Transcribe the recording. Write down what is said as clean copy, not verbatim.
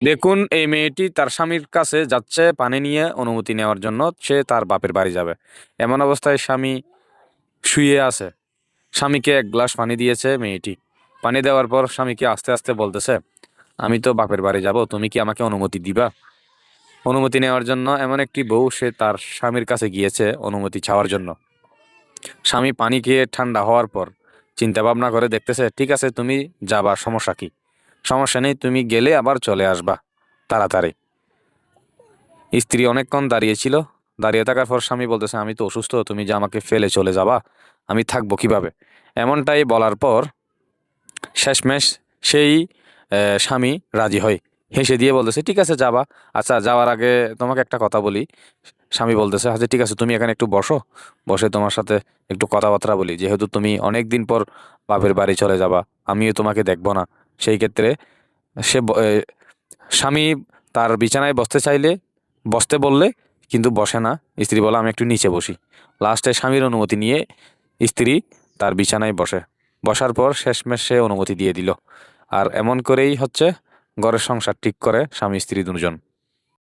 দেখুন, এই মেয়েটি তার স্বামীর কাছে যাচ্ছে পানি নিয়ে অনুমতি নেওয়ার জন্য, সে তার বাপের বাড়ি যাবে। এমন অবস্থায় স্বামী শুয়ে আছে। স্বামীকে এক গ্লাস পানি দিয়েছে মেয়েটি। পানি দেওয়ার পর স্বামীকে আস্তে আস্তে বলতেছে, আমি তো বাপের বাড়ি যাব, তুমি কি আমাকে অনুমতি দিবা? অনুমতি নেওয়ার জন্য এমন একটি বউ সে তার স্বামীর কাছে গিয়েছে অনুমতি চাওয়ার জন্য। স্বামী পানি খেয়ে ঠান্ডা হওয়ার পর চিন্তা ভাবনা করে দেখতেছে, ঠিক আছে তুমি যাবা, সমস্যা কি? সমস্যা নেই, তুমি গেলে আবার চলে আসবা তাড়াতাড়ি। স্ত্রী অনেকক্ষণ দাঁড়িয়েছিল। দাঁড়িয়ে থাকার পর স্বামী বলতেছে, আমি তো অসুস্থ, তুমি যে আমাকে ফেলে চলে যাবা, আমি থাকবো কিভাবে? এমনটাই বলার পর শেষমেশ সেই স্বামী রাজি হয়। হেসে দিয়ে বলতেছে, ঠিক আছে যাবা। আচ্ছা, যাওয়ার আগে তোমাকে একটা কথা বলি। স্বামী বলতেছে, আচ্ছা ঠিক আছে, তুমি এখানে একটু বসো, বসে তোমার সাথে একটু কথাবার্তা বলি। যেহেতু তুমি অনেক দিন পর বাপের বাড়ি চলে যাবা, আমিও তোমাকে দেখবো না। সেই ক্ষেত্রে সে স্বামী তার বিছানায় বসতে চাইলে, বসতে বললে কিন্তু বসে না। স্ত্রী বলে, আমি একটু নিচে বসি। লাস্টে স্বামীর অনুমতি নিয়ে স্ত্রী তার বিছানায় বসে। বসার পর শেষমেশ সে অনুমতি দিয়ে দিল। আর এমন করেই হচ্ছে ঘরের সংসার ঠিক করে স্বামী স্ত্রী দুজন।